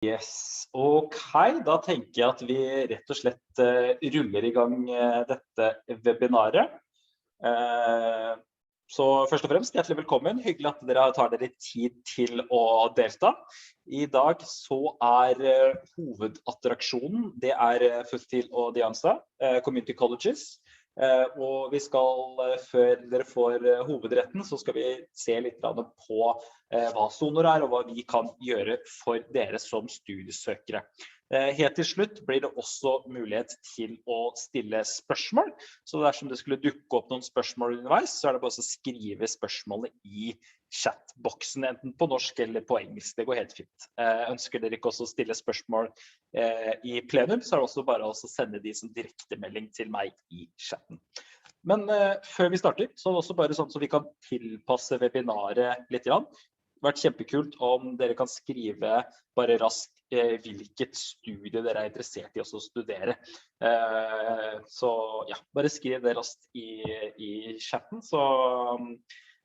Yes, ok, da tenker jeg at vi rett og slett ruller i gang dette webinaret. Så først og fremst, hjertelig velkommen. Hyggelig at dere tar dere tid til å delta. I dag så hovedattraksjonen, det Foothil og Anza, Community Colleges. Og vi skal, før dere får hovedretten, så skal vi se litt på hva soner og hva vi kan gjøre for dere som studiesøkere. Helt til slutt blir det også mulighet til å stille spørsmål, så dersom det skulle dukke opp noen spørsmål underveis, så det bare å skrive spørsmålet i chatboksen, enten på norsk eller på engelsk. Det går helt fint. Ønsker dere ikke også å stille spørsmål i plenum, så det også bare å sende de som direktemelding til meg i chatten. Men før vi starter, så det også bare sånn så vi kan tilpasse webinaret litt. Det har vært kjempekult om dere kan skrive bare raskt hvilket studie dere interessert i å studere. Så ja, bare skriv det raskt i chatten, så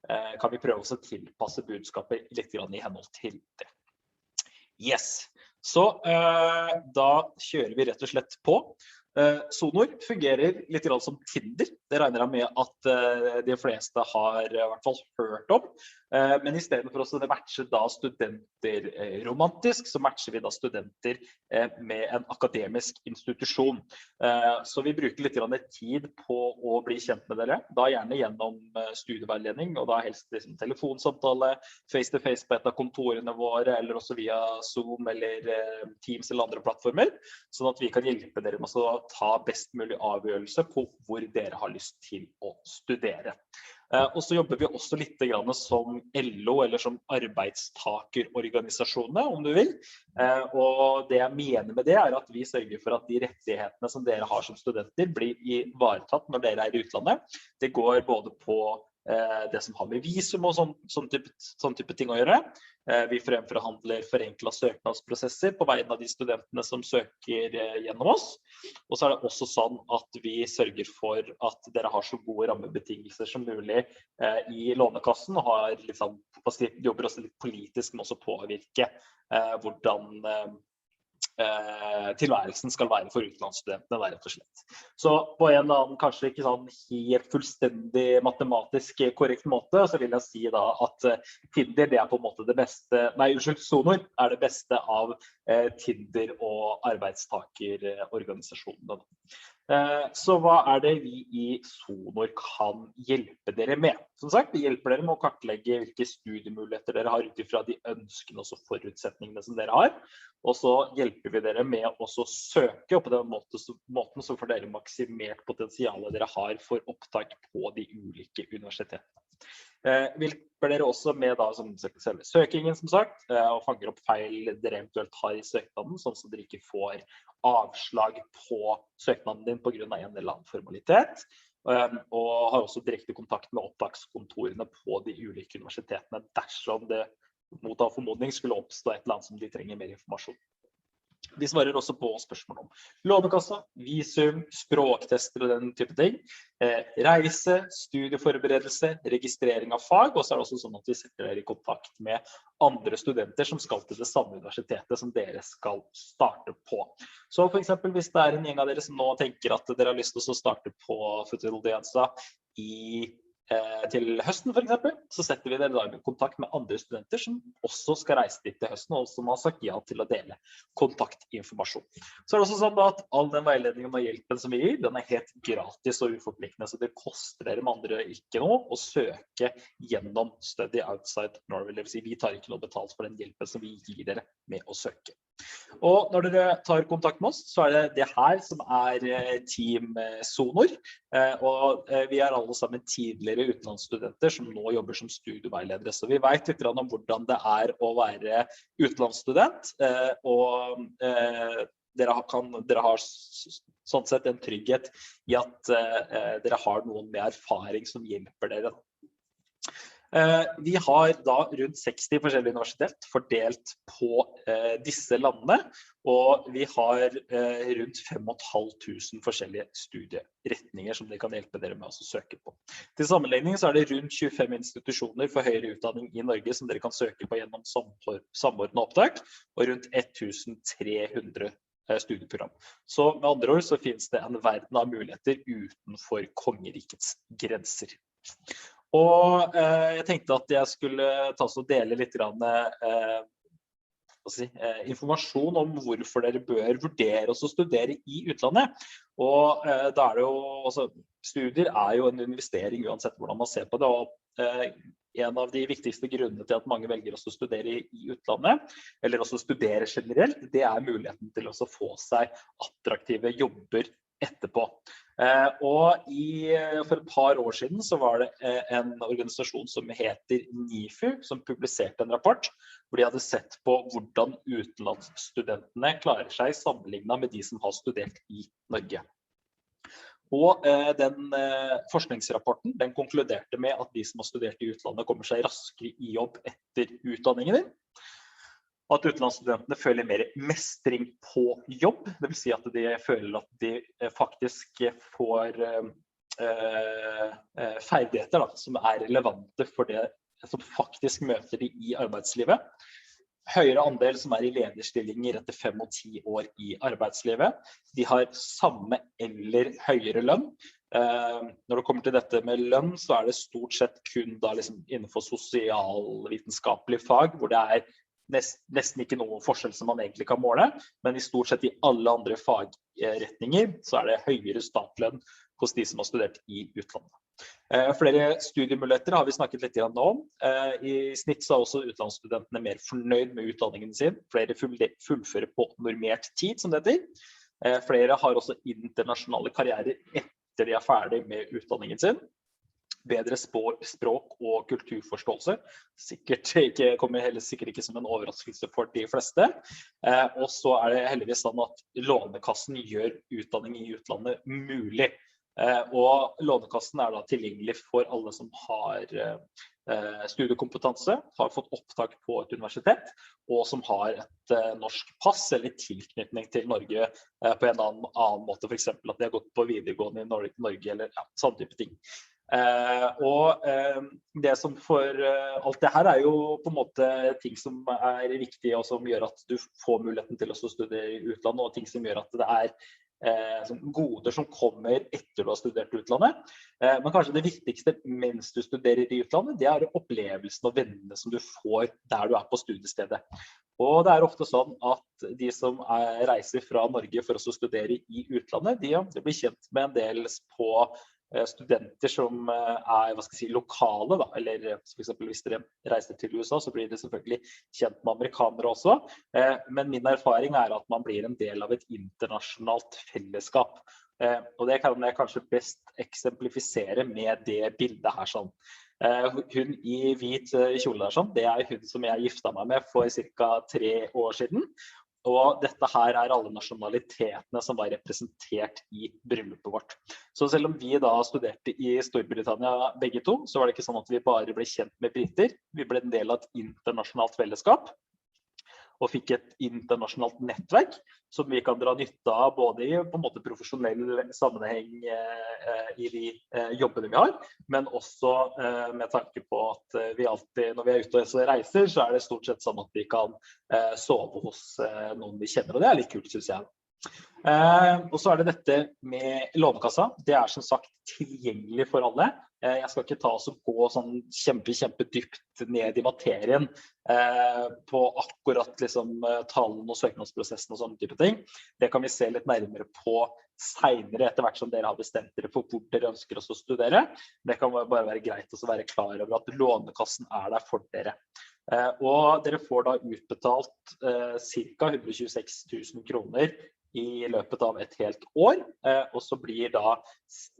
kan vi prøve å tilpasse budskapet litt i henhold til det. Yes, så da kjører vi rett og slett på. Sonor fungerer litt som Tinder. Det regner jeg med at de fleste har i hvert fall hørt om. Men i stedet for å matche da studenter romantisk, så matcher vi da studenter med en akademisk institusjon. Så vi bruker litt tid på å bli kjent med dere, da gjerne gjennom studieveiledning, og da helst telefonsamtale, face-to-face på et av kontorene våre, eller også via Zoom eller Teams eller andre plattformer, sånn at vi kan hjelpe dere med å ta best mulig avgjørelse på hvor dere har lyst til å studere. Og så jobber vi også litt som LO, eller som arbeidstakerorganisasjonene, om du vil. Og det jeg mener med det at vi sørger for at de rettighetene som dere har som studenter blir ivaretatt når dere i utlandet. Det går både på det som har med visum og sånn type ting å gjøre. Vi fremforhandler forenklet søknadsprosesser på veien av de studentene som søker gjennom oss. Og så det også sånn at vi sørger for at dere har så gode rammebetingelser som mulig i lånekassen, og jobber også litt politisk med å påvirke hvordan tilværelsen skal være for utenlandsstudentene, rett og slett. Så på en eller annen, kanskje ikke helt fullstendig matematisk korrekt måte, så vil jeg si da at Tinder, det på en måte det beste, Sonor det beste av Tinder og arbeidstakerorganisasjonene. Så hva det vi i Sonor kan hjelpe dere med? Som sagt, vi hjelper dere med å kartlegge hvilke studiemuligheter dere har utifra de ønskene og forutsetningene som dere har. Og så hjelper vi dere med å søke, og på den måten så får dere maksimert potensialet dere har for opptak på de ulike universitetene. Vi hjelper dere også med selve søkingen, som sagt, og fanger opp feil dere eventuelt har i søknaden, sånn at dere ikke får avslag på søknaden din på grunn av en eller annen formalitet, og har også direkte kontakt med opptakskontorene på de ulike universitetene dersom det mot av formodning skulle oppstå et eller annet som de trenger mer informasjon. Vi svarer også på spørsmål om lånekassa, visum, språktester og den type ting, reise, studieforberedelse, registrering av fag, og så det også sånn at vi setter dere i kontakt med andre studenter som skal til det samme universitetet som dere skal starte på. Så for eksempel hvis det en gjeng av dere som nå tenker at dere har lyst til å starte på Foothil til høsten for eksempel, så setter vi dere da i kontakt med andre studenter som også skal reise dit til høsten, og som har sagt ja til å dele kontaktinformasjon. Så det også sånn at all den veiledningen og hjelpen som vi gir, den helt gratis og uforpliktende, så det koster dere med andre ikke noe å søke gjennom Study Outside Norway. Det vil si, vi tar ikke noe betalt for den hjelpen som vi gir dere med å søke. Og når dere tar kontakt med oss, så det her som Team Sonor, og vi alle sammen tidligere utenlandsstudenter som nå jobber som studieveiledere, så vi vet litt om hvordan det å være utenlandsstudent, og dere har sånn sett en trygghet i at dere har noen med erfaring som hjelper dere. Vi har da rundt 60 forskjellige universitet fordelt på disse landene, og vi har rundt 5.500 forskjellige studieretninger som de kan hjelpe dere med å søke på. Til sammenligning så det rundt 25 institusjoner for høyere utdanning i Norge som dere kan søke på gjennom samordnet opptak, og rundt 1300 studieprogram. Så med andre ord så finnes det en verden av muligheter utenfor kongerikets grenser. Og jeg tenkte at jeg skulle ta og dele litt informasjon om hvorfor dere bør vurdere å studere i utlandet. Og da det jo, studier jo en investering uansett hvordan man ser på det, og en av de viktigste grunnene til at mange velger å studere i utlandet, eller også studere generelt, det muligheten til å få seg attraktive jobber etterpå. Og for et par år siden så var det en organisasjon som heter NIFU som publiserte en rapport hvor de hadde sett på hvordan utenlandsstudentene klarer seg sammenlignet med de som har studert i Norge. Og den forskningsrapporten den konkluderte med at de som har studert i utlandet kommer seg raskere i jobb etter utdanningen din. At utenlandsstudentene føler mer mestring på jobb, det vil si at de føler at de faktisk får ferdigheter som relevante for det som faktisk møter de i arbeidslivet. Høyere andel som i lederstillinger etter 5 og 10 år i arbeidslivet. De har samme eller høyere lønn. Når det kommer til dette med lønn, så det stort sett kun da innenfor sosialvitenskapelig fag, hvor det nesten ikke noen forskjell som man egentlig kan måle, men i stort sett i alle andre fagretninger så det høyere startlønn hos de som har studert i utlandet. Flere studiemuligheter har vi snakket litt om. I snitt så også utenlandsstudentene mer fornøyd med utdanningen sin. Flere fullfører på normert tid, som det heter. Flere har også internasjonale karrierer etter de ferdig med utdanningen sin. Bedre språk og kulturforståelse. Kommer heller sikkert ikke som en overraskelse for de fleste. Og så det heldigvis sånn at Lånekassen gjør utdanning i utlandet mulig. Og Lånekassen da tilgjengelig for alle som har studiekompetanse, har fått opptak på et universitet, og som har et norsk pass eller tilknytning til Norge på en annen måte, for eksempel at de har gått på videregående i Norge eller sånn type ting. Og det som for alt det her jo på en måte ting som viktige og som gjør at du får muligheten til å studere i utlandet, og ting som gjør at det goder som kommer etter du har studert i utlandet. Men kanskje det viktigste mens du studerer i utlandet, det opplevelsen og vennene som du får der du på studiestedet. Og det ofte sånn at de som reiser fra Norge for å studere i utlandet, de blir kjent med en del på studenter som lokale, da, eller for eksempel hvis dere reiser til USA, så blir det selvfølgelig kjent med amerikanere også. Men min erfaring at man blir en del av et internasjonalt fellesskap. Og det kan jeg kanskje best eksemplifisere med det bildet her sånn. Hun i hvit kjole der sånn, det hun som jeg gifta meg med for cirka 3 år siden. Og dette her alle nasjonalitetene som var representert i bryllupet vårt. Så selv om vi da studerte i Storbritannia begge to, så var det ikke sånn at vi bare ble kjent med briter. Vi ble en del av et internasjonalt fellesskap, og fikk et internasjonalt nettverk som vi kan dra nytte av både i på en måte profesjonell sammenheng i de jobbene vi har, men også med tanke på at vi alltid, når vi ute og reiser, så det stort sett sånn at vi kan sove hos noen vi kjenner, og det litt kult, synes jeg. Og så det dette med Lånekassa. Det som sagt tilgjengelig for alle. Jeg skal ikke ta oss og gå sånn kjempedypt ned i materien på akkurat talen og søknadsprosessen og sånne type ting. Det kan vi se litt nærmere på senere etter hvert som dere har bestemt dere for hvor dere ønsker å studere. Det kan bare være greit å være klar over at Lånekassen der for dere. Og dere får da utbetalt ca. 126 000 kroner i løpet av et helt år, og så blir da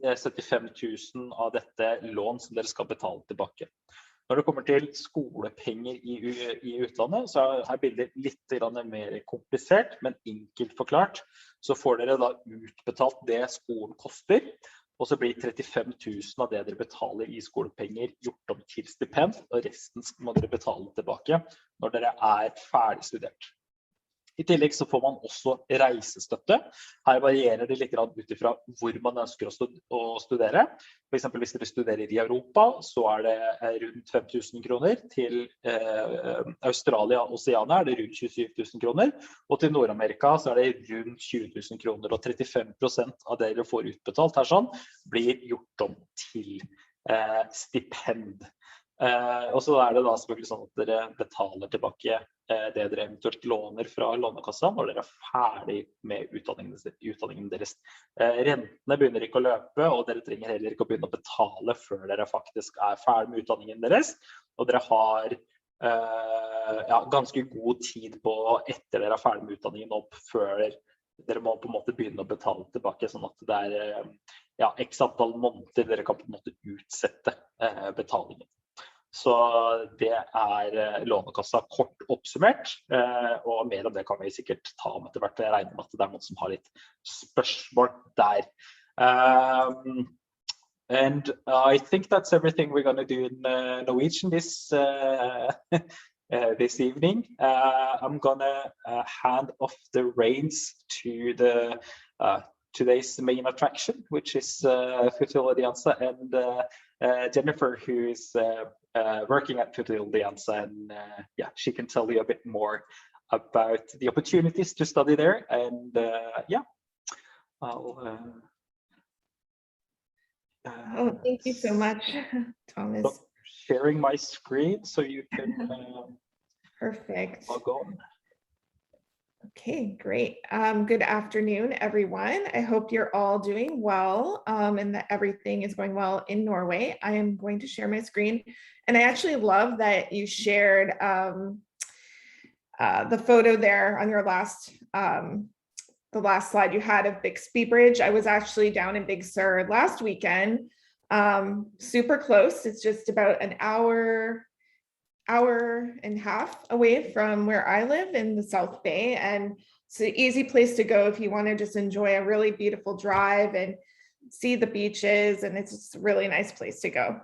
75 000 av dette lån som dere skal betale tilbake. Når det kommer til skolepenger i utlandet, så bildet litt mer komplisert, men enkelt forklart. Så får dere da utbetalt det skolen koster, og så blir 35 000 av det dere betaler i skolepenger gjort om til stipend, og resten må dere betale tilbake når dere er ferdig studert. I tillegg så får man også reisestøtte. Her varierer det litt ut ifra hvor man ønsker å studere. For eksempel hvis dere studerer i Europa, så er det rundt 5 000 kroner. Til Australia og Oceania er det rundt 27 000 kroner. Og til Nord-Amerika så er det rundt 20 000 kroner. Og 35% av det dere får utbetalt her sånn, blir gjort om til stipend. Og så er det da selvfølgelig sånn at dere betaler tilbake det dere eventuelt låner fra lånekassa når dere er ferdig med utdanningen deres. Rentene begynner ikke å løpe, og dere trenger heller ikke å begynne å betale før dere faktisk er ferdig med utdanningen deres. Og dere har ganske god tid på etter dere er ferdig med utdanningen opp før dere må på en måte begynne å betale tilbake, sånn at det er x antall måneder dere kan på en måte utsette betalingen. Så det er lånekassa kort oppsummert, og mer om det kan vi sikkert ta om etter hvert. Jeg regner med at det er noen som har litt spørsmål der. And I think that's everything we're going to do in Norwegian this evening. I'm going to hand off the reins to the today's main attraction, which is Foothil and Anza, and Jennifer, who is working at Foothil and Anza, and she can tell you a bit more about the opportunities to study there. And thank you so much, Thomas. Sharing my screen so you can perfect. log on. Okay, great. Good afternoon, everyone. I hope you're all doing well and that everything is going well in Norway. I am going to share my screen. And I actually love that you shared the photo there on your last, the last slide you had of Bixby Bridge. I was actually down in Big Sur last weekend, super close. It's just about an hour and a half away from where I live in the South Bay, and it's an easy place to go if you want to just enjoy a really beautiful drive and see the beaches, and it's just a really nice place to go.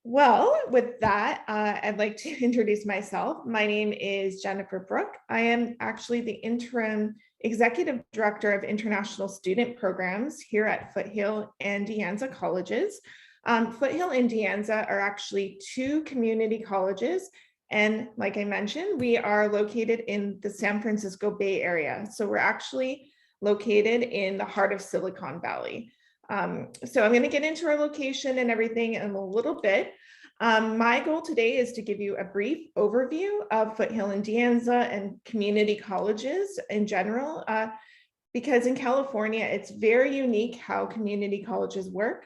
Well, with that, I'd like to introduce myself. My name is Jennifer Brooke. I am actually the interim executive director of international student programs here at Foothil and Anza colleges. Foothil and Anza are actually two community colleges, and like I mentioned, we are located in the San Francisco Bay Area. So we're actually located in the heart of Silicon Valley. So I'm going to get into our location and everything in a little bit. My goal today is to give you a brief overview of Foothil and Anza and community colleges in general, because in California, it's very unique how community colleges work.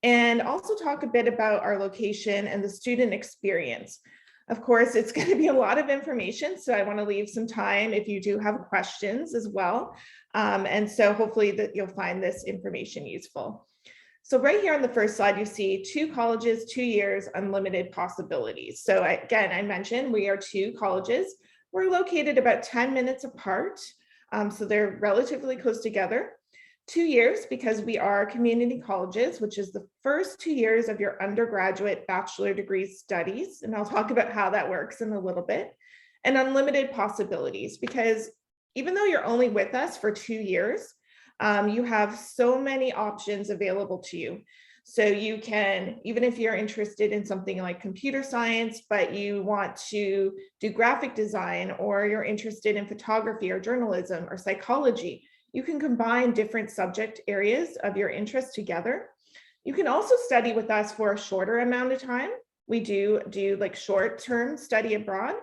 And also talk a bit about our location and the student experience. Of course, it's going to be a lot of information, so I want to leave some time if you do have questions as well. And so hopefully that you'll find this information useful. So right here on the first slide, you see 2 colleges, 2 years, unlimited possibilities. So again, I mentioned we are 2 colleges. We're located about 10 minutes apart, so they're relatively close together. 2 years because we are community colleges, which is the first 2 years of your undergraduate bachelor degree studies. And I'll talk about how that works in a little bit. And unlimited possibilities, because even though you're only with us for 2 years, you have so many options available to you. So you can, even if you're interested in something like computer science, but you want to do graphic design, or you're interested in photography or journalism or psychology, you can combine different subject areas of your interest together. You can also study with us for a shorter amount of time. We do like short-term study abroad.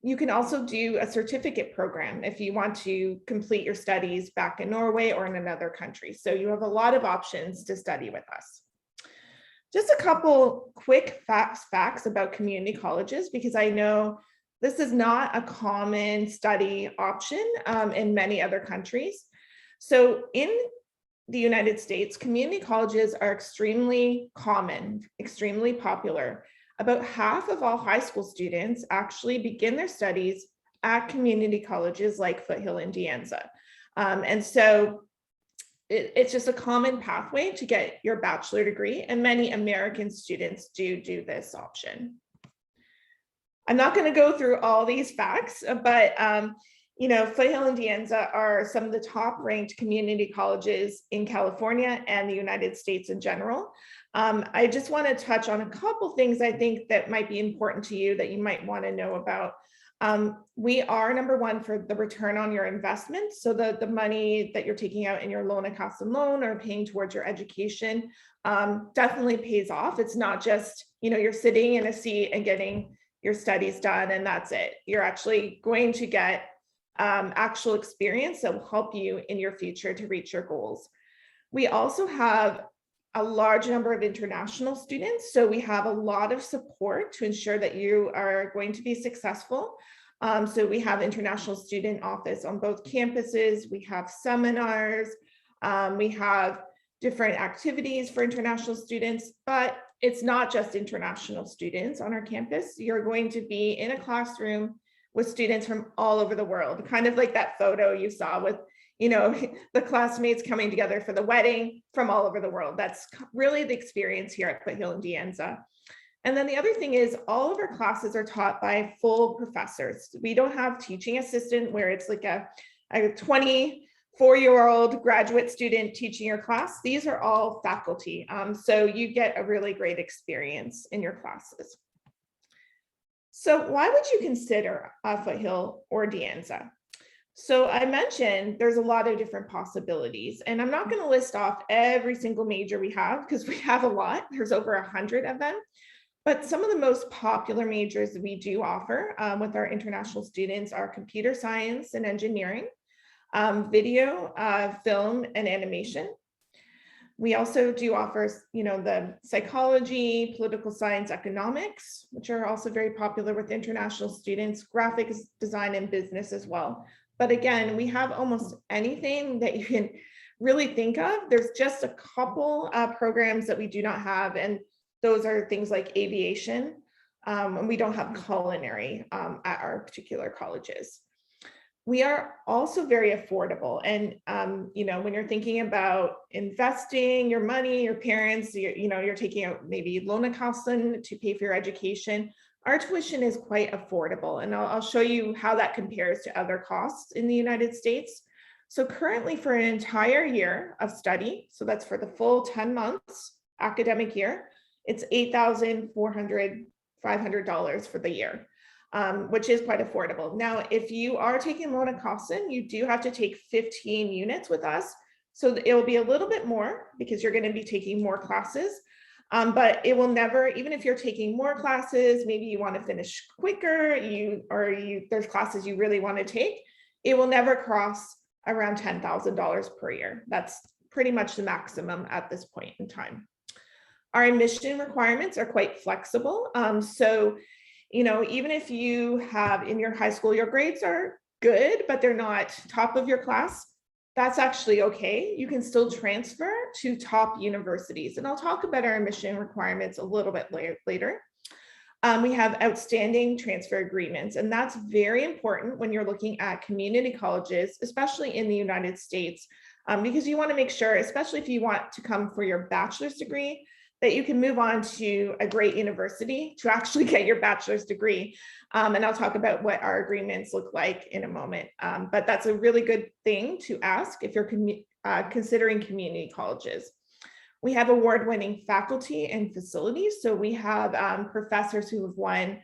You can also do a certificate program if you want to complete your studies back in Norway or in another country. So you have a lot of options to study with us. Just a couple quick facts about community colleges, because I know this is not a common study option in many other countries. So in the United States, community colleges are extremely common, extremely popular. About half of all high school students actually begin their studies at community colleges like Foothil and Anza. And so it's just a common pathway to get your bachelor degree, and many American students do this option. I'm not going to go through all these facts, but Foothil and De Anza are some of the top ranked community colleges in California and the United States in general. I just want to touch on a couple things I think that might be important to you that you might want to know about. We are number one for the return on your investment. So the money that you're taking out in your loan cost and loan or paying towards your education definitely pays off. It's not just, you're sitting in a seat and getting your studies done and that's it. You're actually going to get actual experience that will help you in your future to reach your goals. We also have a large number of international students. So we have a lot of support to ensure that you are going to be successful. So we have international student office on both campuses. We have seminars. We have different activities for international students, but it's not just international students on our campus. You're going to be in a classroom with students from all over the world, kind of like that photo you saw with the classmates coming together for the wedding from all over the world. That's really the experience here at Foothil and De Anza. And then the other thing is all of our classes are taught by full professors. We don't have teaching assistant where it's like a 24-year-old graduate student teaching your class. These are all faculty. So you get a really great experience in your classes. So why would you consider Foothil or De Anza? So I mentioned there's a lot of different possibilities, and I'm not going to list off every single major we have because we have a lot. There's over 100 of them. But some of the most popular majors that we do offer with our international students are computer science and engineering, video, film, and animation. We also do offer, the psychology, political science, economics, which are also very popular with international students, graphics design, and business as well. But again, we have almost anything that you can really think of. There's just a couple programs that we do not have, and those are things like aviation, and we don't have culinary at our particular colleges. We are also very affordable. And, when you're thinking about investing your money, your parents, you're taking out maybe lånekostnaden to pay for your education, our tuition is quite affordable. And I'll show you how that compares to other costs in the United States. So currently for an entire year of study, so that's for the full 10 months academic year, it's $8,500 for the year. Which is quite affordable. Now, if you are taking lånekostnaden, you do have to take 15 units with us. So it will be a little bit more because you're going to be taking more classes, but it will never, even if you're taking more classes, maybe you want to finish quicker, there's classes you really want to take, it will never cross around $10,000 per year. That's pretty much the maximum at this point in time. Our admission requirements are quite flexible. So even if you have in your high school, your grades are good, but they're not top of your class, that's actually okay. You can still transfer to top universities. And I'll talk about our admission requirements a little bit later. We have outstanding transfer agreements, and that's very important when you're looking at community colleges, especially in the United States, because you want to make sure, especially if you want to come for your bachelor's degree, that you can move on to a great university to actually get your bachelor's degree. And I'll talk about what our agreements look like in a moment. But that's a really good thing to ask if you're considering community colleges. We have award-winning faculty and facilities. So we have professors who have won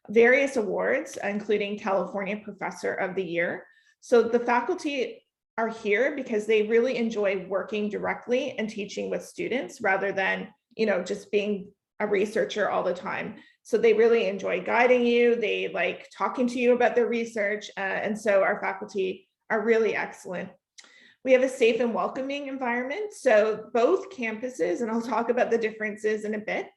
various awards, including California Professor of the Year. So the faculty are here because they really enjoy working directly and teaching with students rather than just being a researcher all the time. So they really enjoy guiding you. They like talking to you about their research. And so our faculty are really excellent. We have a safe and welcoming environment. So both campuses, and I'll talk about the differences in a bit,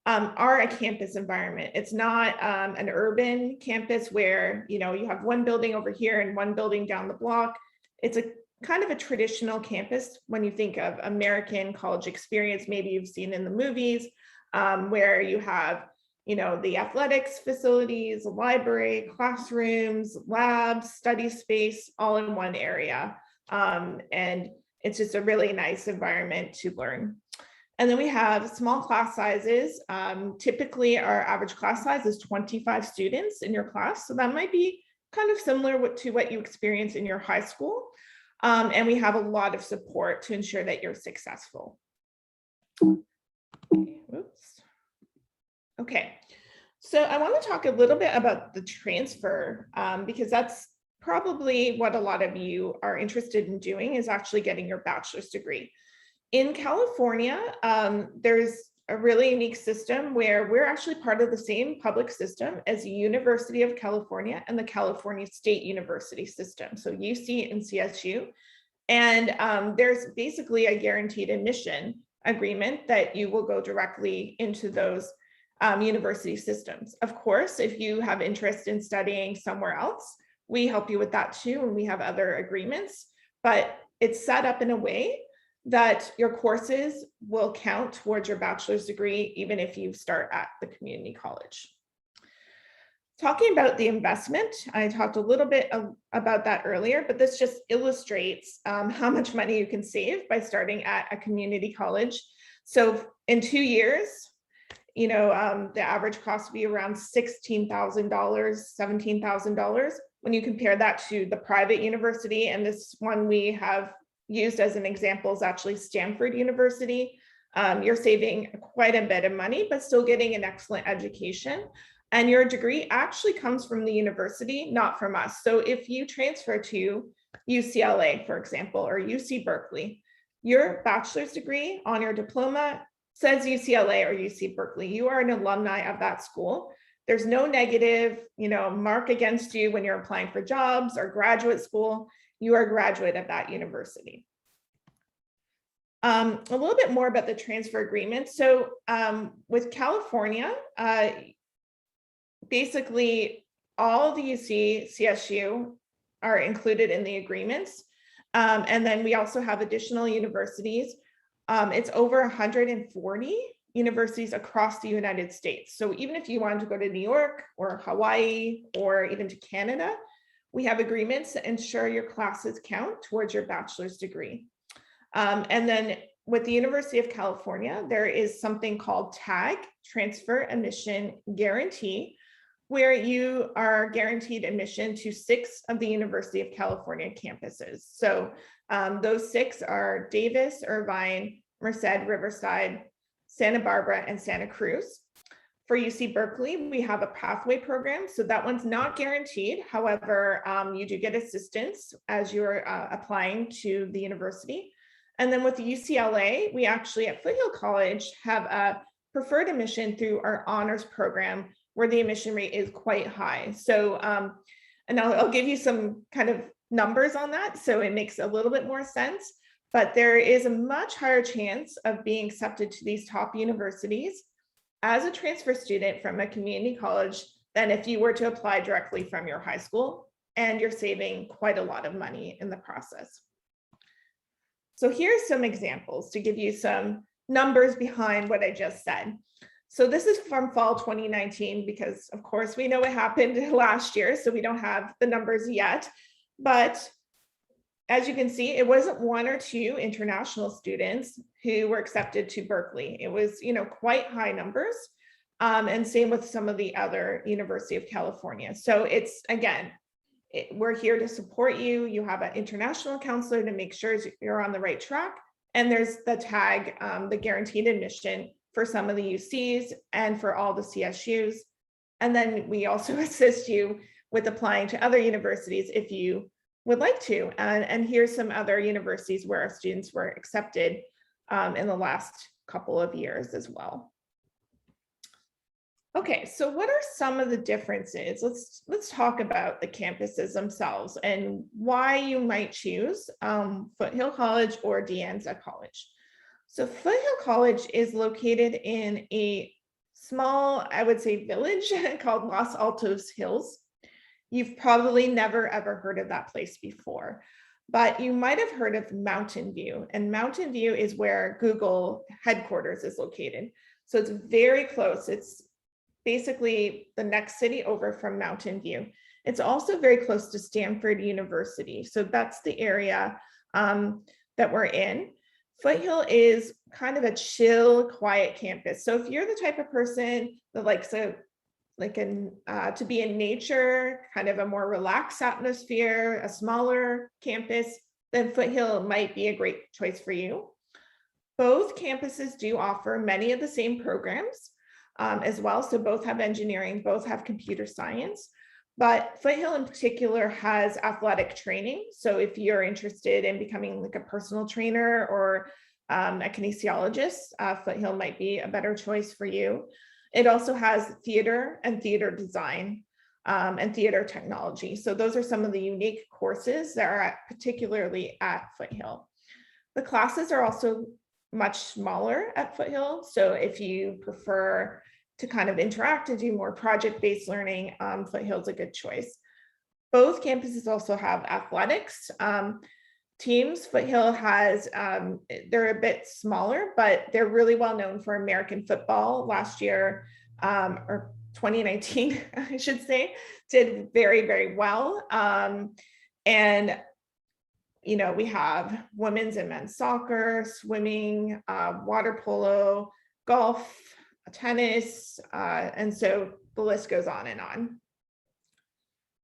are a campus environment. It's not an urban campus where, you have one building over here and one building down the block. It's a kind of a traditional campus when you think of American college experience, maybe you've seen in the movies, where you have, the athletics facilities, the library, classrooms, labs, study space, all in one area. And it's just a really nice environment to learn. And then we have small class sizes. Typically, our average class size is 25 students in your class. So that might be kind of similar to what you experience in your high school. And we have a lot of support to ensure that you're successful. Okay, oops. Okay, so I want to talk a little bit about the transfer, because that's probably what a lot of you are interested in doing, is actually getting your bachelor's degree. In California, there's a really unique system where we're actually part of the same public system as the University of California and the California State University system, so UC and CSU. And there's basically a guaranteed admission agreement that you will go directly into those university systems. Of course, if you have interest in studying somewhere else, we help you with that too, and we have other agreements, but it's set up in a way that your courses will count towards your bachelor's degree, even if you start at the community college. Talking about the investment, I talked a little bit about that earlier, but this just illustrates how much money you can save by starting at a community college. So in 2 years, you know, the average cost would be around $16,000, $17,000. When you compare that to the private university, and this one we have used as an example is actually Stanford University, you're saving quite a bit of money, but still getting an excellent education. And your degree actually comes from the university, not from us. So if you transfer to UCLA, for example, or UC Berkeley, your bachelor's degree on your diploma says UCLA or UC Berkeley. You are an alumni of that school. There's no negative, you know, mark against you when you're applying for jobs or graduate school. You are a graduate of that university. A little bit more about the transfer agreement. So with California, basically all the UC, CSU are included in the agreements. And then we also have additional universities. It's over 140 universities across the United States. So even if you wanted to go to New York or Hawaii or even to Canada, we have agreements that ensure your classes count towards your bachelor's degree. And then with the University of California, there is something called TAG, Transfer Admission Guarantee, where you are guaranteed admission to 6 of the University of California campuses. So those 6 are Davis, Irvine, Merced, Riverside, Santa Barbara, and Santa Cruz. For UC Berkeley, we have a pathway program. So that one's not guaranteed. However, you do get assistance as you're applying to the university. And then with UCLA, we actually at Foothil College have a preferred admission through our honors program, where the admission rate is quite high. So, and I'll give you some kind of numbers on that, so it makes a little bit more sense. But there is a much higher chance of being accepted to these top universities as a transfer student from a community college than if you were to apply directly from your high school, and you're saving quite a lot of money in the process. So here's some examples to give you some numbers behind what I just said. So this is from fall 2019, because of course we know what happened last year, so we don't have the numbers yet. But as you can see, it wasn't 1 or 2 international students who were accepted to Berkeley. It was, you know, quite high numbers, and same with some of the other University of California. So it's, again, we're here to support you. You have an international counselor to make sure you're on the right track. And there's the TAG, the guaranteed admission for some of the UCs and for all the CSUs. And then we also assist you with applying to other universities if you would like to. And here's some other universities where our students were accepted in the last couple of years as well. Okay, so what are some of the differences? Let's talk about the campuses themselves and why you might choose Foothil College or Anza College. So Foothil College is located in a small, I would say, village called Los Altos Hills. You've probably never ever heard of that place before, but you might have heard of Mountain View, and Mountain View is where Google headquarters is located. So it's very close. It's basically the next city over from Mountain View. It's also very close to Stanford University. So that's the area that we're in. Foothill is kind of a chill, quiet campus. So if you're the type of person that likes to be in nature, kind of a more relaxed atmosphere, a smaller campus, then Foothill might be a great choice for you. Both campuses do offer many of the same programs as well. So both have engineering, both have computer science, but Foothill in particular has athletic training. So if you're interested in becoming like a personal trainer or a kinesiologist, Foothill might be a better choice for you. It also has theater and theater design and theater technology. So those are some of the unique courses that are particularly at Foothill. The classes are also much smaller at Foothill. So if you prefer to kind of interact and do more project-based learning, Foothill's a good choice. Both campuses also have athletics teams. Foothill has, they're a bit smaller, but they're really well known for American football. Last year, or 2019, I should say, did very, very well. And you know, we have women's and men's soccer, swimming, water polo, golf, tennis, and so the list goes on and on.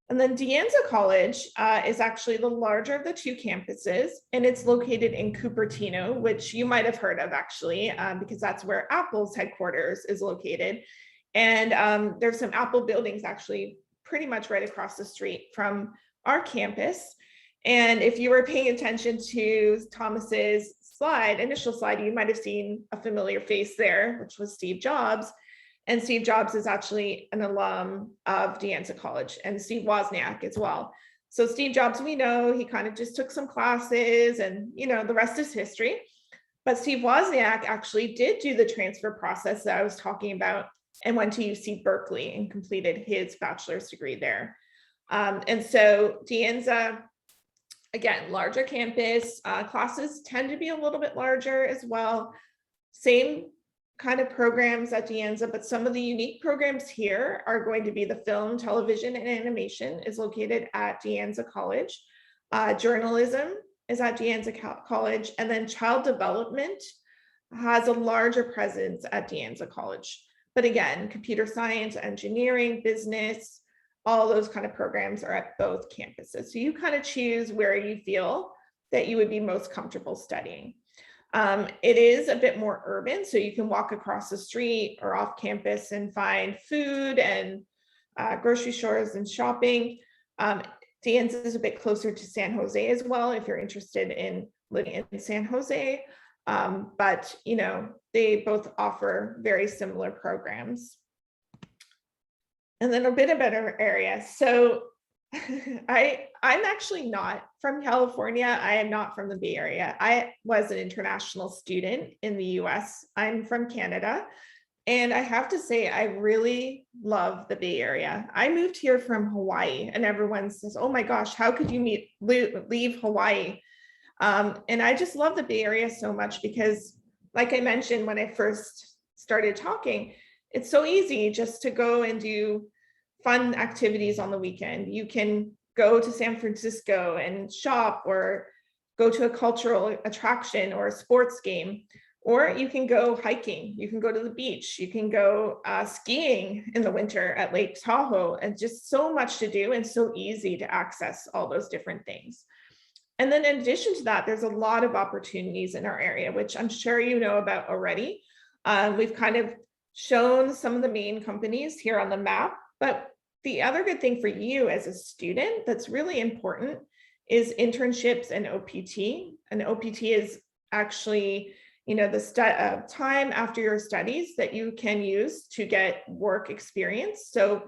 And then De Anza College is actually the larger of the two campuses, and it's located in Cupertino, which you might have heard of actually, because that's where Apple's headquarters is located. And there's some Apple buildings actually pretty much right across the street from our campus. And if you were paying attention to Thomas's initial slide, you might have seen a familiar face there, which was Steve Jobs. And Steve Jobs is actually an alum of De Anza College, and Steve Wozniak as well. So Steve Jobs, we know, he kind of just took some classes and, you know, the rest is history. But Steve Wozniak actually did do the transfer process that I was talking about and went to UC Berkeley and completed his bachelor's degree there. And so De Anza, again, larger campus, classes tend to be a little bit larger as well. Same kind of programs at De Anza, but some of the unique programs here are going to be the film, television, and animation is located at De Anza College. Journalism is at De Anza College, and then child development has a larger presence at De Anza College. But again, computer science, engineering, business, all those kind of programs are at both campuses. So you kind of choose where you feel that you would be most comfortable studying. It is a bit more urban, so you can walk across the street or off campus and find food and grocery stores and shopping. De Anza is a bit closer to San Jose as well, if you're interested in living in San Jose. But you know, they both offer very similar programs. And then a bit of better area. So I'm actually not from California. I am not from the Bay Area. I was an international student in the US. I'm from Canada. And I have to say, I really love the Bay Area. I moved here from Hawaii, and everyone says, oh my gosh, how could you leave Hawaii? And I just love the Bay Area so much because, like I mentioned when I first started talking, it's so easy just to go and do fun activities on the weekend. You can go to San Francisco and shop, or go to a cultural attraction or a sports game, or you can go hiking. You can go to the beach. You can go skiing in the winter at Lake Tahoe, and just so much to do and so easy to access all those different things. And then in addition to that, there's a lot of opportunities in our area, which I'm sure you know about already. We've kind of shown some of the main companies here on the map, but the other good thing for you as a student that's really important is internships and OPT. And OPT is actually, you know, the time after your studies that you can use to get work experience. So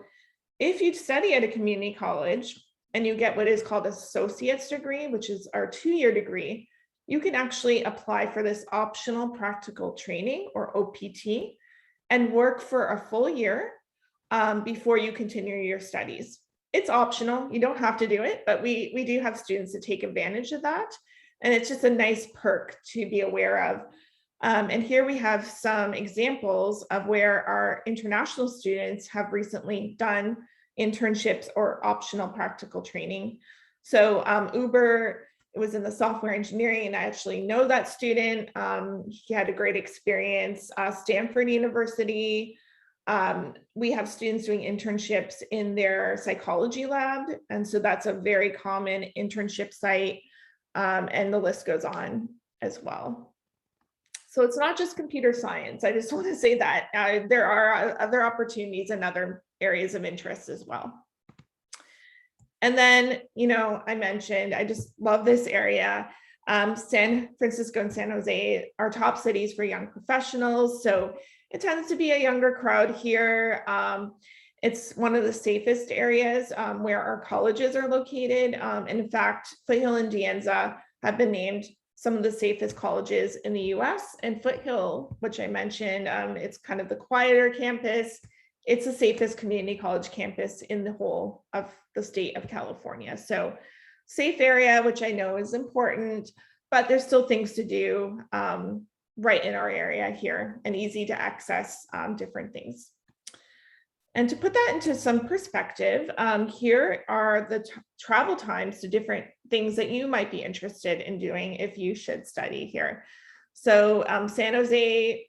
if you study at a community college and you get what is called associate's degree, which is our 2-year degree, you can actually apply for this optional practical training, or OPT, and work for a full year before you continue your studies. It's optional, you don't have to do it, but we do have students that take advantage of that. And it's just a nice perk to be aware of. And here we have some examples of where our international students have recently done internships or optional practical training. So Uber was in the software engineering, and I actually know that student. He had a great experience. Stanford University. We have students doing internships in their psychology lab, and so that's a very common internship site, and the list goes on as well. So it's not just computer science. I just want to say that there are other opportunities and other areas of interest as well. And then, you know, I mentioned, I just love this area. San Francisco and San Jose are top cities for young professionals. So it tends to be a younger crowd here. It's one of the safest areas where our colleges are located. And in fact, Foothil and Anza have been named some of the safest colleges in the US. And Foothil, which I mentioned, it's kind of the quieter campus. It's the safest community college campus in the whole of the state of California. So safe area, which I know is important, but there's still things to do right in our area here and easy to access different things. And to put that into some perspective, here are the travel times to different things that you might be interested in doing if you should study here. So San Jose,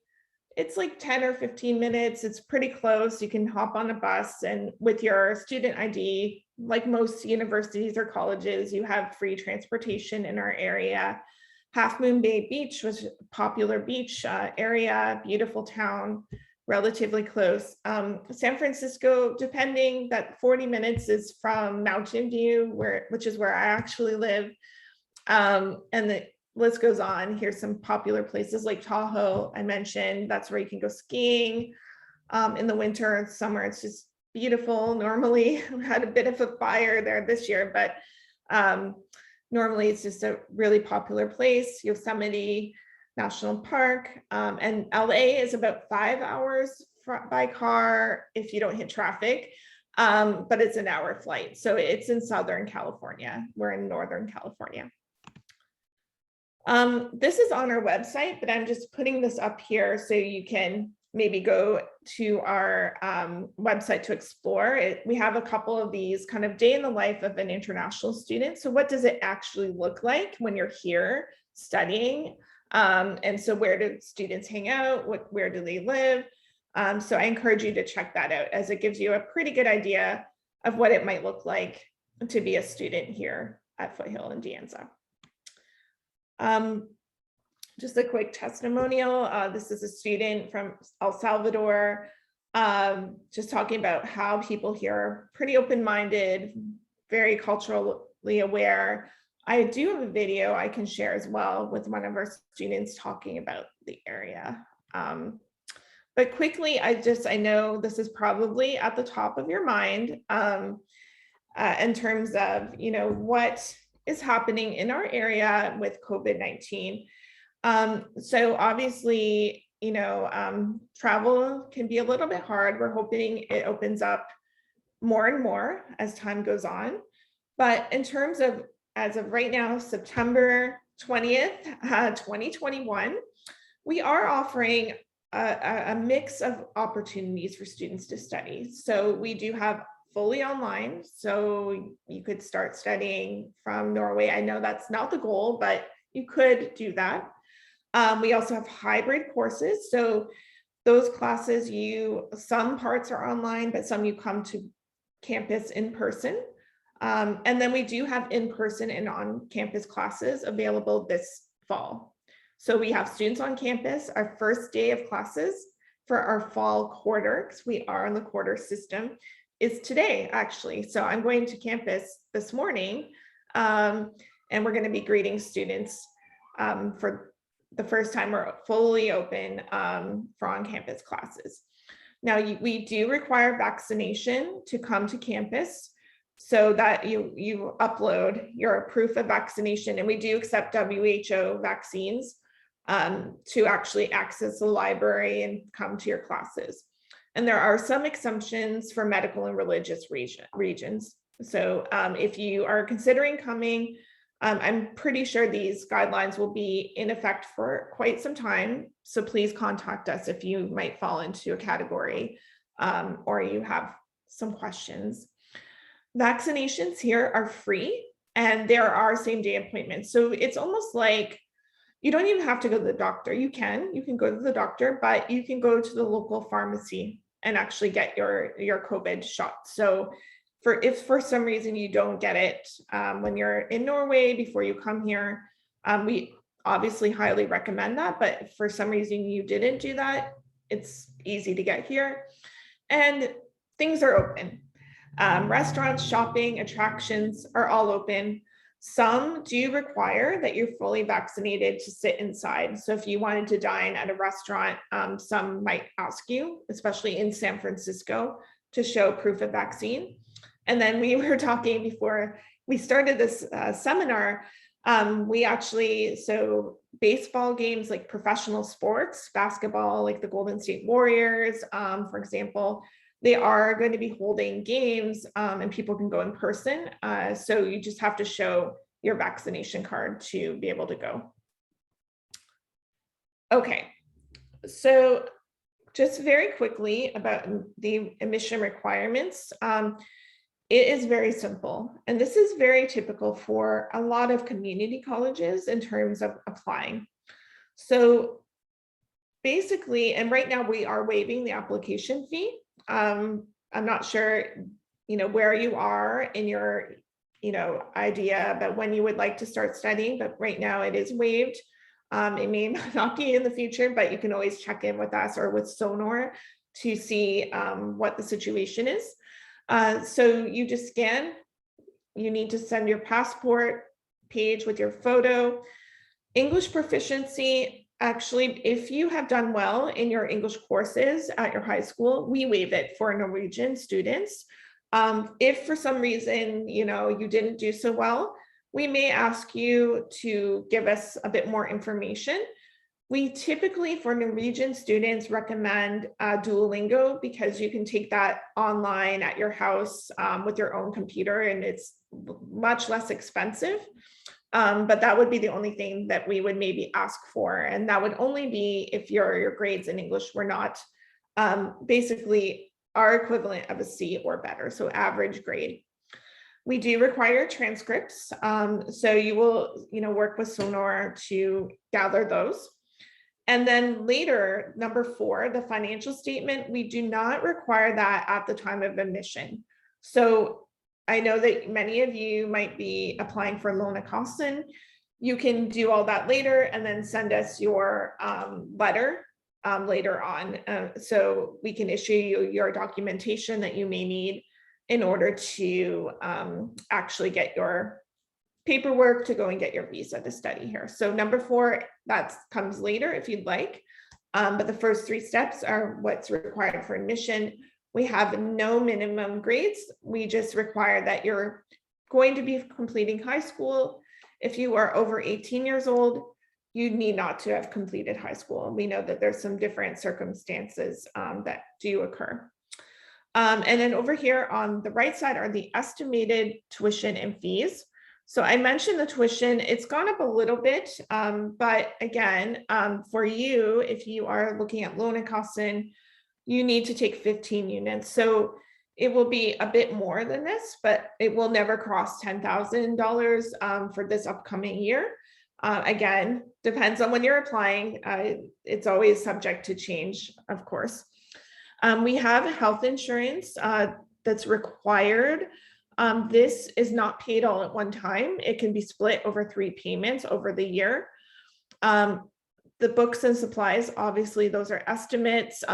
it's like 10 or 15 minutes. It's pretty close. You can hop on a bus, and with your student ID, like most universities or colleges, you have free transportation in our area. Half Moon Bay Beach was a popular beach area, beautiful town, relatively close. San Francisco, depending, that 40 minutes is from Mountain View, which is where I actually live. And the list goes on. Here's some popular places like Tahoe, I mentioned. That's where you can go skiing in the winter and summer. It's just beautiful. Normally, we had a bit of a fire there this year, but normally it's just a really popular place. Yosemite National Park, and LA is about 5 hours by car if you don't hit traffic, but it's an hour flight. So it's in Southern California. We're in Northern California. This is on our website, but I'm just putting this up here so you can maybe go to our website to explore it. We have a couple of these kind of day in the life of an international student. So what does it actually look like when you're here studying? And so where do students hang out? Where do they live? So I encourage you to check that out, as it gives you a pretty good idea of what it might look like to be a student here at Foothil and Anza. Just a quick testimonial. This is a student from El Salvador, just talking about how people here are pretty open-minded, very culturally aware. I do have a video I can share as well with one of our students talking about the area. But quickly, I know this is probably at the top of your mind in terms of, you know, what is happening in our area with COVID-19. So obviously, you know, travel can be a little bit hard. We're hoping it opens up more and more as time goes on. But in terms of, as of right now, September 20th, 2021, we are offering a mix of opportunities for students to study. So we do have fully online, so you could start studying from Norway. I know that's not the goal, but you could do that. We also have hybrid courses. So those classes, some parts are online, but some you come to campus in person. And then we do have in-person and on-campus classes available this fall. So we have students on campus. Our first day of classes for our fall quarter, because we are on the quarter system, is today, actually. So I'm going to campus this morning, and we're going to be greeting students for the first time we're fully open for on-campus classes. Now, we do require vaccination to come to campus, so that you upload your proof of vaccination, and we do accept WHO vaccines to actually access the library and come to your classes. And there are some exemptions for medical and religious regions. So if you are considering coming, I'm pretty sure these guidelines will be in effect for quite some time. So please contact us if you might fall into a category or you have some questions. Vaccinations here are free. And there are same-day appointments. So it's almost like you don't even have to go to the doctor. You can go to the doctor, but you can go to the local pharmacy and actually get your COVID shot. So if for some reason you don't get it when you're in Norway before you come here, we obviously highly recommend that. But if for some reason you didn't do that, it's easy to get here. And things are open. Restaurants, shopping, attractions are all open. Some do require that you're fully vaccinated to sit inside. So if you wanted to dine at a restaurant, some might ask you, especially in San Francisco, to show proof of vaccine. And then we were talking before we started this seminar, so baseball games, like professional sports, basketball, like the Golden State Warriors, for example, they are going to be holding games and people can go in person. So you just have to show your vaccination card to be able to go. Okay, so just very quickly about the admission requirements. It is very simple, and this is very typical for a lot of community colleges in terms of applying. So basically, and right now we are waiving the application fee. I'm not sure, where you are in your, idea about when you would like to start studying, but right now it is waived. It may not be in the future, but you can always check in with us or with Sonor to see what the situation is. So you just scan, you need to send your passport page with your photo. English proficiency, actually, if you have done well in your English courses at your high school, we waive it for Norwegian students. If for some reason, you didn't do so well, we may ask you to give us a bit more information. We typically, for Norwegian students, recommend Duolingo because you can take that online at your house with your own computer, and it's much less expensive. But that would be the only thing that we would maybe ask for. And that would only be if your grades in English were not basically our equivalent of a C or better, so average grade. We do require transcripts. So you will, work with Sonor to gather those. And then later, number 4, the financial statement, we do not require that at the time of admission. So I know that many of you might be applying for Lånekassen. You can do all that later and then send us your letter later on. So we can issue you your documentation that you may need in order to actually get your paperwork to go and get your visa to study here. So number 4, that comes later if you'd like. But the first 3 steps are what's required for admission. We have no minimum grades. We just require that you're going to be completing high school. If you are over 18 years old, you need not to have completed high school. We know that there's some different circumstances that do occur. And then over here on the right side are the estimated tuition and fees. So I mentioned the tuition, it's gone up a little bit, but again, for you, if you are looking at Lånekassen, you need to take 15 units. So it will be a bit more than this, but it will never cross $10,000 for this upcoming year. Again, depends on when you're applying. It's always subject to change, of course. We have health insurance that's required. This is not paid all at one time. It can be split over 3 payments over the year. The books and supplies, obviously, those are estimates.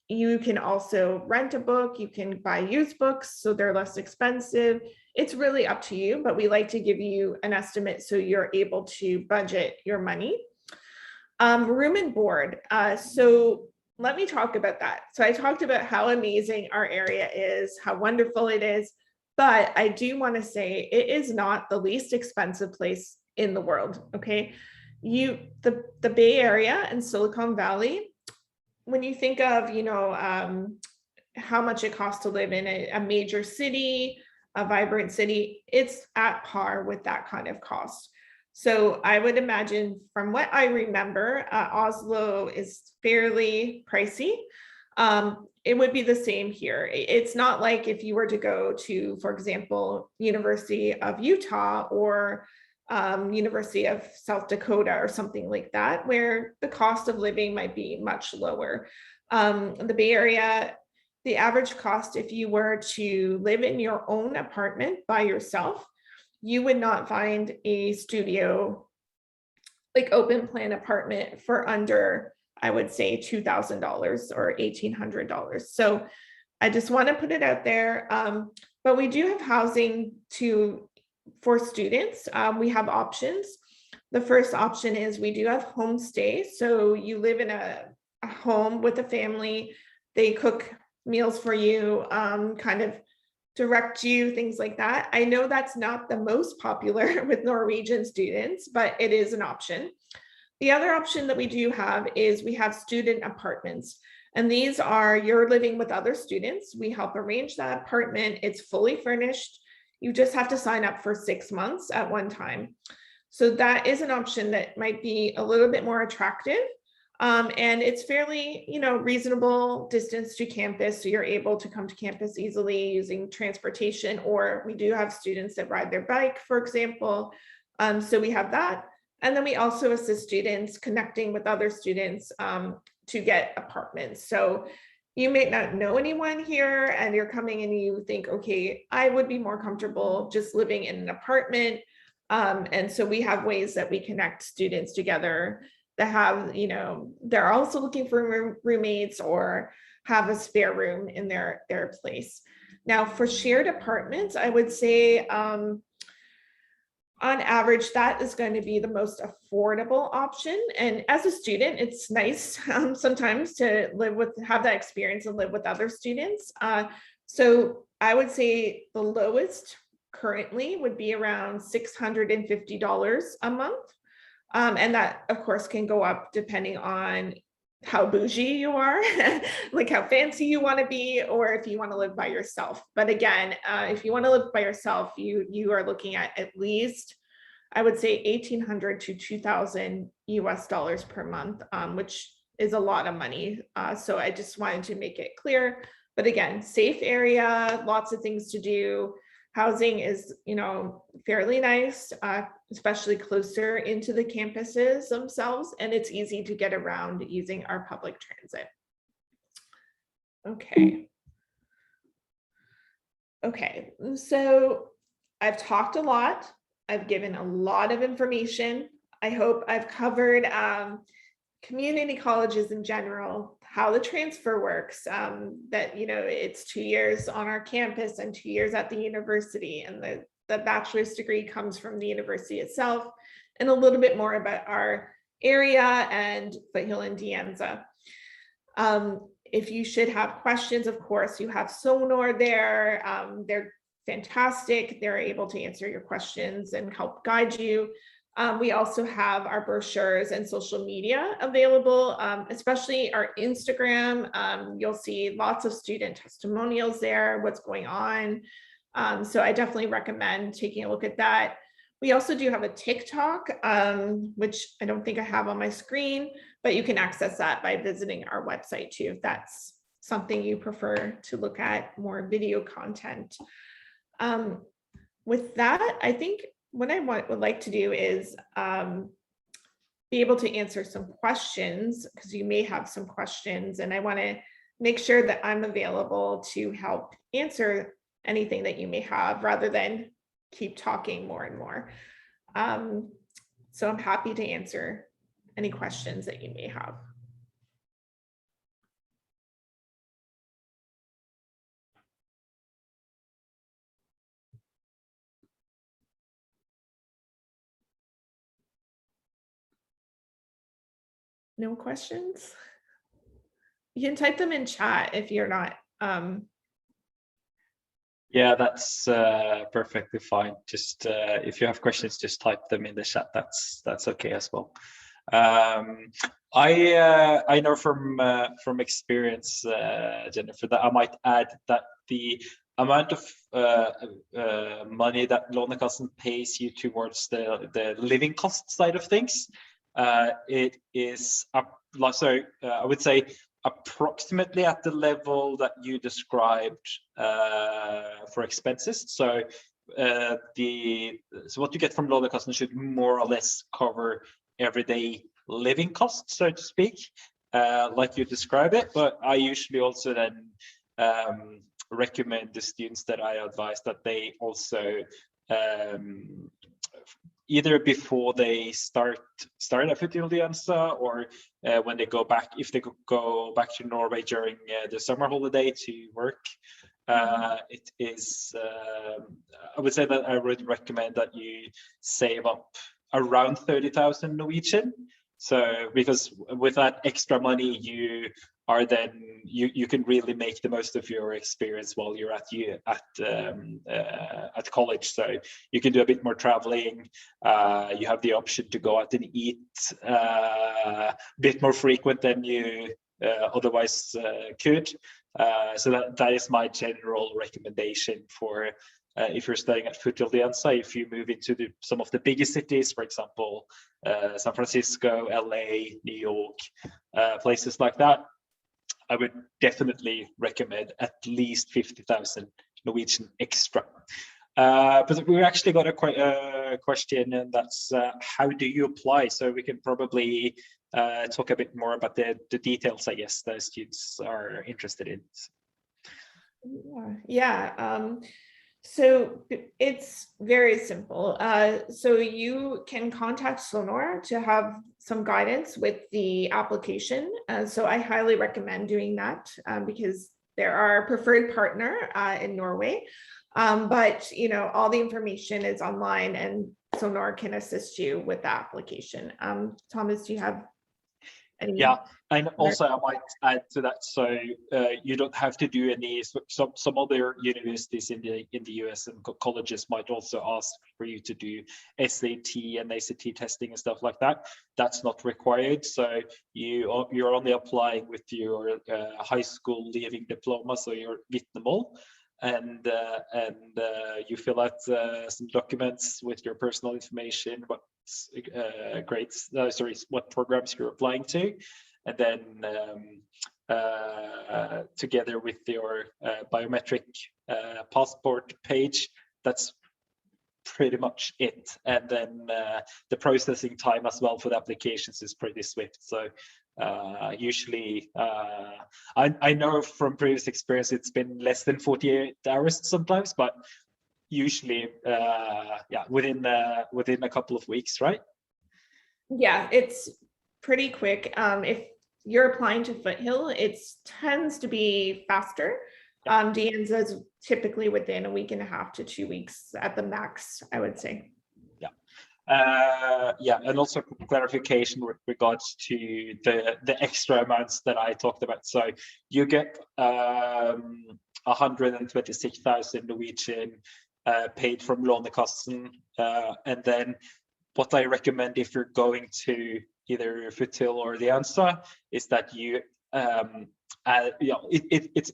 You can also rent a book. You can buy used books, so they're less expensive. It's really up to you, but we like to give you an estimate so you're able to budget your money. Room and board. So let me talk about that. So I talked about how amazing our area is, how wonderful it is, but I do want to say it is not the least expensive place in the world, okay? The Bay Area and Silicon Valley, when you think of, how much it costs to live in a major city, a vibrant city, it's at par with that kind of cost. So I would imagine, from what I remember, Oslo is fairly pricey. It would be the same here. It's not like if you were to go to, for example, University of Utah or University of South Dakota or something like that, where the cost of living might be much lower. The Bay Area, the average cost, if you were to live in your own apartment by yourself, you would not find a studio, like open plan apartment, for under, I would say, $2,000 or $1,800. So I just want to put it out there. But we do have housing for students. We have options. The first option is we do have homestay. So you live in a home with a family. They cook meals for you, kind of direct you, things like that. I know that's not the most popular with Norwegian students, but it is an option. The other option that we do have is we have student apartments. And these are, you're living with other students. We help arrange that apartment. It's fully furnished. You just have to sign up for 6 months at one time. So that is an option that might be a little bit more attractive. And it's fairly, reasonable distance to campus. So you're able to come to campus easily using transportation, or we do have students that ride their bike, for example. So we have that. And then we also assist students connecting with other students to get apartments. So you may not know anyone here and you're coming and you think, okay, I would be more comfortable just living in an apartment. And so we have ways that we connect students together that have, they're also looking for roommates or have a spare room in their place. Now for shared apartments, I would say, on average, that is going to be the most affordable option. And as a student, it's nice sometimes to have that experience and live with other students. So I would say the lowest currently would be around $650 a month. And that, of course, can go up depending on how bougie you are, like how fancy you want to be, or if you want to live by yourself. But again, if you want to live by yourself, you are looking at least, I would say, $1,800 to $2,000 per month, which is a lot of money. So I just wanted to make it clear. But again, safe area, lots of things to do. Housing is, fairly nice, especially closer into the campuses themselves, and it's easy to get around using our public transit. Okay, so I've talked a lot. I've given a lot of information. I hope I've covered community colleges in general, how the transfer works, that, it's 2 years on our campus and 2 years at the university, and the bachelor's degree comes from the university itself, and a little bit more about our area and Foothil and Anza. If you should have questions, of course, you have Sonar there. They're fantastic. They're able to answer your questions and help guide you. We also have our brochures and social media available, especially our Instagram. You'll see lots of student testimonials there, what's going on. So I definitely recommend taking a look at that. We also do have a TikTok, which I don't think I have on my screen, but you can access that by visiting our website too, if that's something you prefer to look at, more video content. With that, I think what I would like to do is be able to answer some questions, because you may have some questions, and I want to make sure that I'm available to help answer anything that you may have, rather than keep talking more and more. So I'm happy to answer any questions that you may have. No questions? You can type them in chat if you're not. Yeah, that's perfectly fine. Just if you have questions, just type them in the chat. That's okay as well. I know from experience, Jennifer, that I might add that the amount of money that Lånekassen pays you towards the living cost side of things, it is I would say approximately at the level that you described for expenses. So what you get from Lånekassen should more or less cover everyday living costs, so to speak, like you describe it. But I usually also then recommend the students that I advise that they also either before they start at Foothil Anza, or when they go back, if they go back to Norway during the summer holiday to work, it is I would say that I would recommend that you save up around 30,000 Norwegian. So because with that extra money, you are then you can really make the most of your experience while you're at college. So you can do a bit more traveling. You have the option to go out and eat a bit more frequent than you otherwise could. So that is my general recommendation for if you're studying at Foothil Anza. If you move into some of the biggest cities, for example, San Francisco, LA, New York, places like that, I would definitely recommend at least 50,000 Norwegian extra. But we actually got a question, and that's how do you apply? So we can probably talk a bit more about the details, I guess, the students are interested in. Yeah. So it's very simple. So you can contact Sonor to have some guidance with the application. So I highly recommend doing that because they're our preferred partner in Norway. But all the information is online, and Sonor can assist you with the application. Thomas, do you have any? Yeah, and also I might add to that. So you don't have to do any. Some other universities in the US and colleges might also ask for you to do SAT and ACT testing and stuff like that. That's not required. So you're only applying with your high school leaving diploma, so your vitnemål. And you fill out some documents with your personal information, what what programs you're applying to, and then together with your biometric passport page, that's pretty much it. And then the processing time as well for the applications is pretty swift. So usually I know from previous experience it's been less than 48 hours sometimes, but usually within a couple of weeks, right? Yeah, it's pretty quick. If you're applying to Foothil, it tends to be faster. Anza is typically within a week and a half to 2 weeks at the max, I would say. And also clarification with regards to the extra amounts that I talked about. So you get 126,000 Norwegian paid from Lånekassen, and then what I recommend if you're going to either Foothil or the Anza is that you it's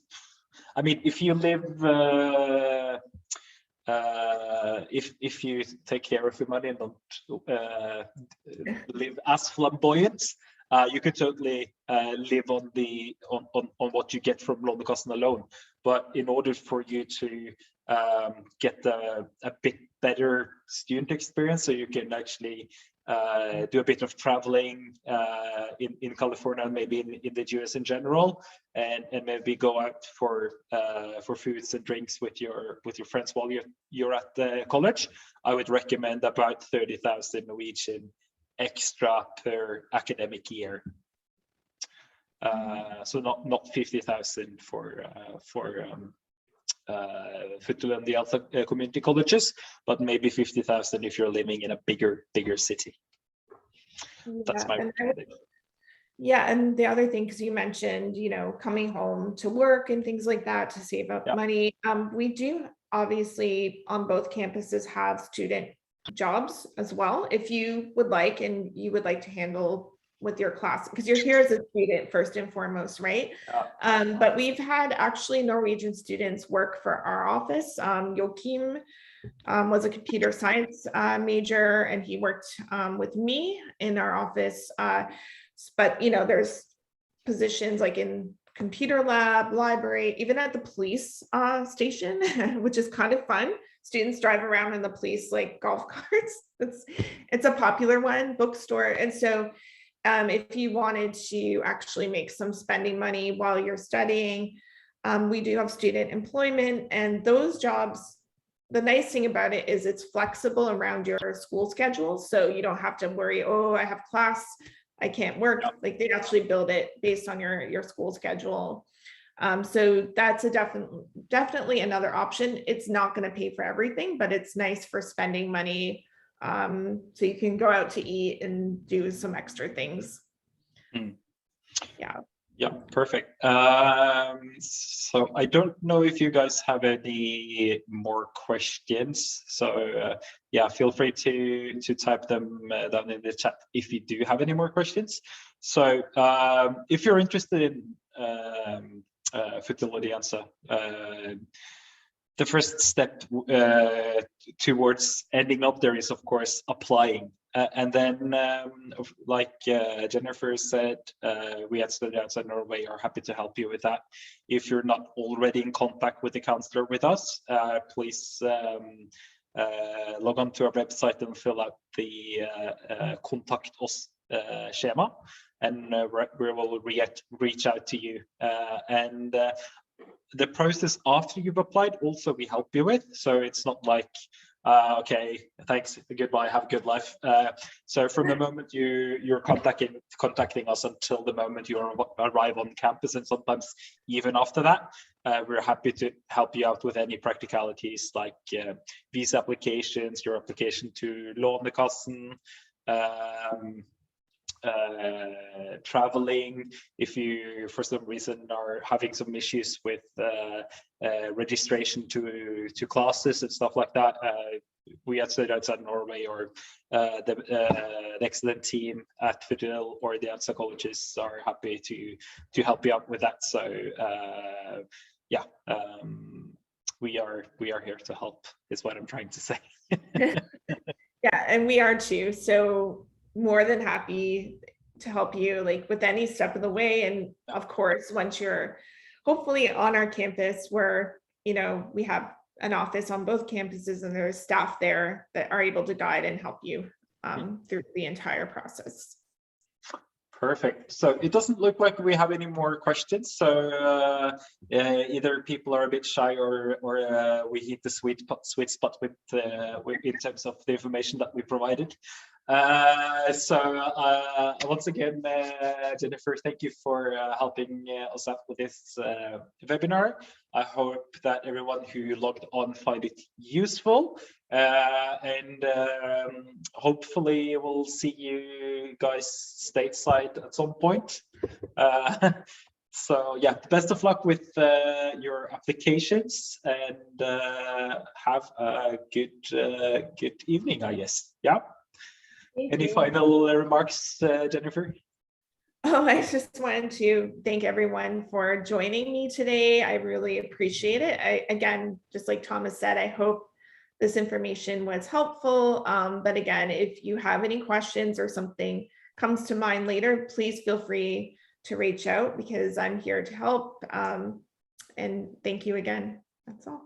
I mean, if you live if you take care of your money and don't live as flamboyant, you can totally live on what you get from Lånekassen alone. But in order for you to get a bit better student experience, so you can actually do a bit of traveling in California and maybe in the US in general, and maybe go out for foods and drinks with your friends while you're at the college, I would recommend about 30,000 Norwegian extra per academic year. So not 50,000 for Foothil and the other community colleges, but maybe 50,000 if you're living in a bigger city. That's my recommendation. Yeah, and the other thing, because you mentioned, coming home to work and things like that to save up money. We do obviously on both campuses have student jobs as well, if you would like, and you would like to handle with your class, because you're here as a student first and foremost, right? But we've had actually Norwegian students work for our office. Joachim was a computer science major, and he worked with me in our office. But there's positions like in computer lab, library, even at the police station, which is kind of fun. Students drive around in the police like golf carts. It's a popular one, bookstore. And so if you wanted to actually make some spending money while you're studying, we do have student employment, and those jobs, the nice thing about it is it's flexible around your school schedule. So you don't have to worry, oh, I have class, I can't work. Like they actually build it based on your school schedule. So that's definitely another option. It's not going to pay for everything, but it's nice for spending money. So you can go out to eat and do some extra things. Yeah, perfect. So I don't know if you guys have any more questions. So yeah, feel free to type them down in the chat if you do have any more questions. So if you're interested in Foothil or Anza, the first step towards ending up there is, of course, applying. And then, like Jennifer said, we at Study Outside Norway are happy to help you with that. If you're not already in contact with the counselor with us, please log on to our website and fill out the Contact Oss schema, and we will reach out to you. And the process after you've applied also we help you with. So it's not like, okay, thanks, goodbye, have a good life. So from the moment you're contacting us until the moment you arrive on campus, and sometimes even after that, we're happy to help you out with any practicalities like visa applications, your application to Lånekassen, traveling. If you for some reason are having some issues with registration to classes and stuff like that, we at Study Outside Norway or the excellent team at Foothil or the Anza colleges are happy to help you out with that. So yeah, we are here to help is what I'm trying to say. Yeah, and we are too. So more than happy to help you like with any step of the way. And of course, once you're hopefully on our campus where, you know, we have an office on both campuses and there's staff there that are able to guide and help you through the entire process. Perfect. So it doesn't look like we have any more questions. So either people are a bit shy or we hit the sweet spot with in terms of the information that we provided. So once again, Jennifer, thank you for helping us out with this webinar. I hope that everyone who logged on find it useful, and hopefully we'll see you guys stateside at some point. So yeah, best of luck with your applications, and have a good evening, I guess. Yeah. Any final remarks, Jennifer? Oh, I just wanted to thank everyone for joining me today. I really appreciate it. Again, just like Thomas said, I hope this information was helpful. But again, if you have any questions or something comes to mind later, please feel free to reach out because I'm here to help. And thank you again. That's all.